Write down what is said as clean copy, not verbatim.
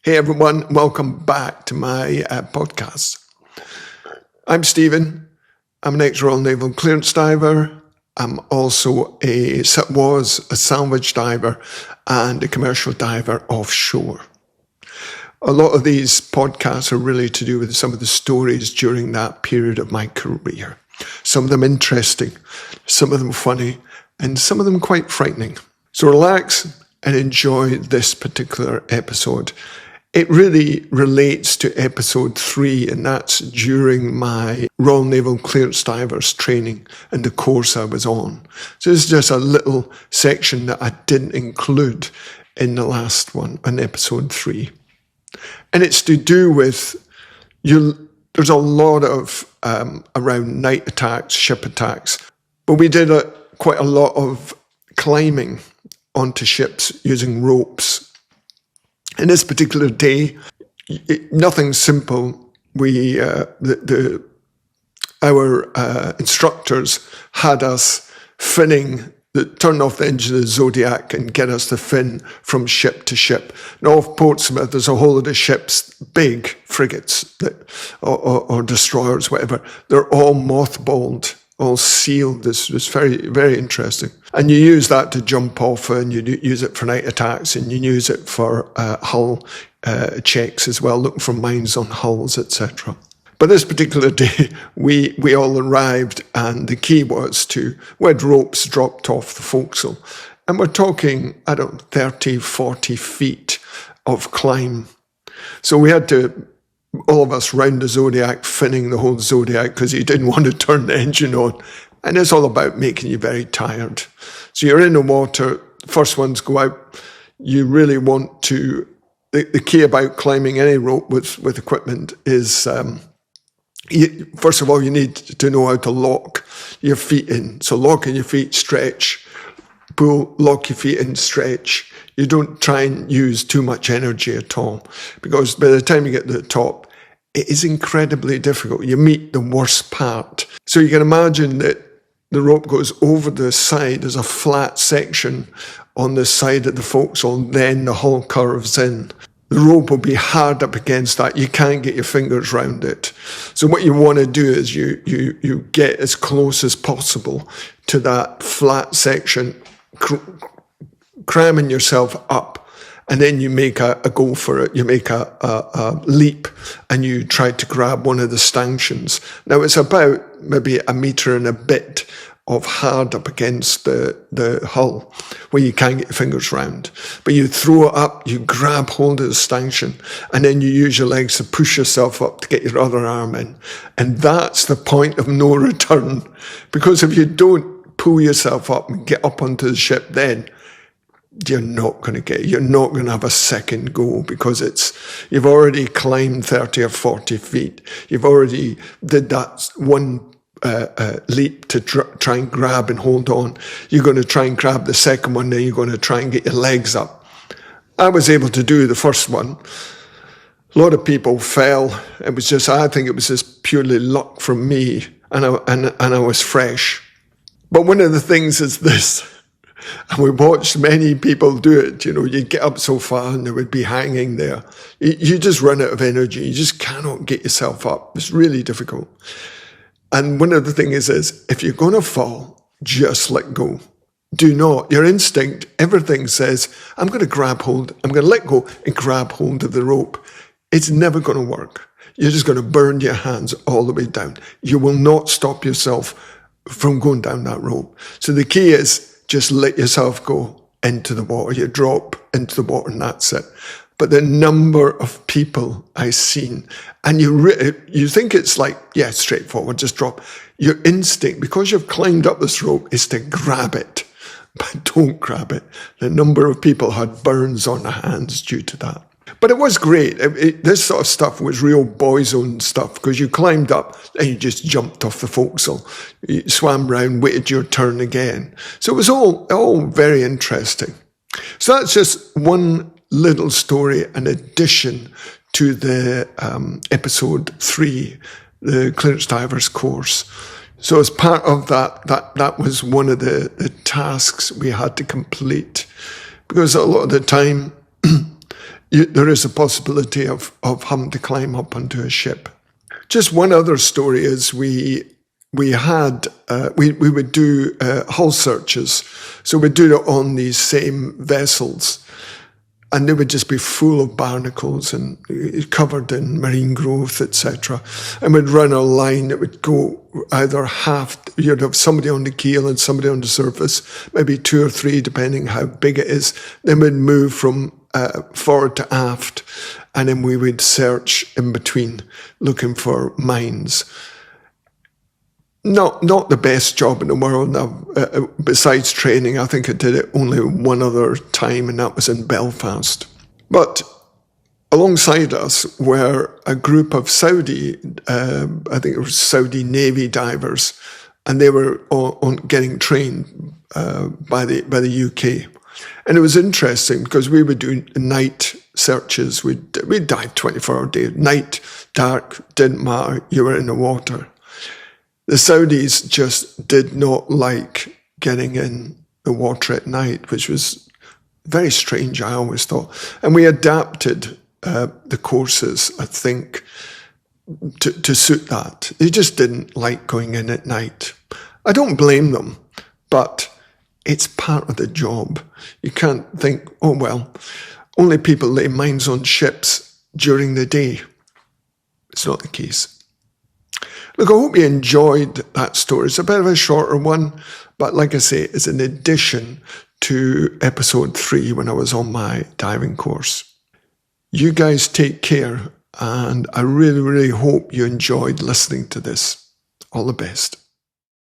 Hey everyone, welcome back to my podcast. I'm Stephen. I'm an ex-Royal Naval clearance diver. I'm also was a salvage diver and a commercial diver offshore. A lot of these podcasts are really to do with some of the stories during that period of my career. Some of them interesting, some of them funny, and some of them quite frightening. So relax and enjoy this particular episode. It really relates to episode 3, and that's during my Royal Naval Clearance Divers training and the course I was on. So this is just a little section that I didn't include in the last one, on episode 3. And it's to do with, there's a lot of around night attacks, ship attacks, but we did quite a lot of climbing onto ships using ropes. In this particular day, nothing simple. Our instructors had us finning, turn off the engine of the Zodiac and get us to fin from ship to ship. Now off Portsmouth, there's a whole lot of ships, big frigates or destroyers, whatever. They're all mothballed, all sealed. This was very, very interesting. And you use that to jump off, and you use it for night attacks, and you use it for hull checks as well, looking for mines on hulls, etc. But this particular day, we all arrived, and the key was we had ropes dropped off the forecastle. And we're talking, 30, 40 feet of climb. So we had to, all of us round the Zodiac, finning the whole Zodiac because he didn't want to turn the engine on. And it's all about making you very tired. So you're in the water, first ones go out. You really want to, the key about climbing any rope with equipment is, first of all, you need to know how to lock your feet in. So locking your feet, stretch, pull, lock your feet in, stretch. You don't try and use too much energy at all, because by the time you get to the top, it is incredibly difficult. You meet the worst part. So you can imagine that the rope goes over the side. There's a flat section on the side of the forecastle, then the hull curves in. The rope will be hard up against that. You can't get your fingers round it. So what you want to do is you get as close as possible to that flat section, cramming yourself up, and then you make a go for it. You make a leap, and you try to grab one of the stanchions. Now it's about maybe a metre and a bit of hard up against the hull where you can't get your fingers round. But you throw it up, you grab hold of the stanchion, and then you use your legs to push yourself up to get your other arm in. And that's the point of no return. Because if you don't pull yourself up and get up onto the ship, then you're not going to have a second go, because you've already climbed 30 or 40 feet. You've already did that one leap to try and grab and hold on. You're going to try and grab the second one, then you're going to try and get your legs up. I was able to do the first one. A lot of people fell. I think it was just purely luck from me, and I was fresh. But one of the things is this, and we watched many people do it. You'd get up so far and they would be hanging there. You just run out of energy. You just cannot get yourself up. It's really difficult. And one of the things is, if you're going to fall, just let go. Do not. Your instinct, everything says, I'm going to let go and grab hold of the rope. It's never going to work. You're just going to burn your hands all the way down. You will not stop yourself from going down that rope. So the key is just let yourself go into the water. You drop into the water and that's it. But the number of people I've seen, and you think it's like, yeah, straightforward, just drop. Your instinct, because you've climbed up this rope, is to grab it. But don't grab it. The number of people had burns on their hands due to that. But it was great. This sort of stuff was real boys' own stuff, because you climbed up and you just jumped off the forecastle. You swam round, waited your turn again. So it was all very interesting. So that's just one little story in addition to the episode 3, the clearance divers course. So as part of that was one of the tasks we had to complete, because a lot of the time there is a possibility of having to climb up onto a ship. Just one other story is we would do hull searches. So we'd do it on these same vessels, and they would just be full of barnacles and covered in marine growth, etc. And we'd run a line that would go either half, you'd have somebody on the keel and somebody on the surface, maybe 2 or 3, depending how big it is. Then we'd move from forward to aft, and then we would search in between, looking for mines. Not the best job in the world. Besides training, I think I did it only one other time, and that was in Belfast. But alongside us were a group of Saudi, I think it was Saudi Navy divers, and they were getting trained by the UK. And it was interesting because we would do night searches. We'd dive 24 hours a day. Night, dark, didn't matter. You were in the water. The Saudis just did not like getting in the water at night, which was very strange, I always thought. And we adapted the courses, I think, to suit that. They just didn't like going in at night. I don't blame them, but it's part of the job. You can't think, oh, well, only people lay mines on ships during the day. It's not the case. Look, I hope you enjoyed that story. It's a bit of a shorter one, but like I say, it's an addition to episode 3 when I was on my diving course. You guys take care, and I really, really hope you enjoyed listening to this. All the best.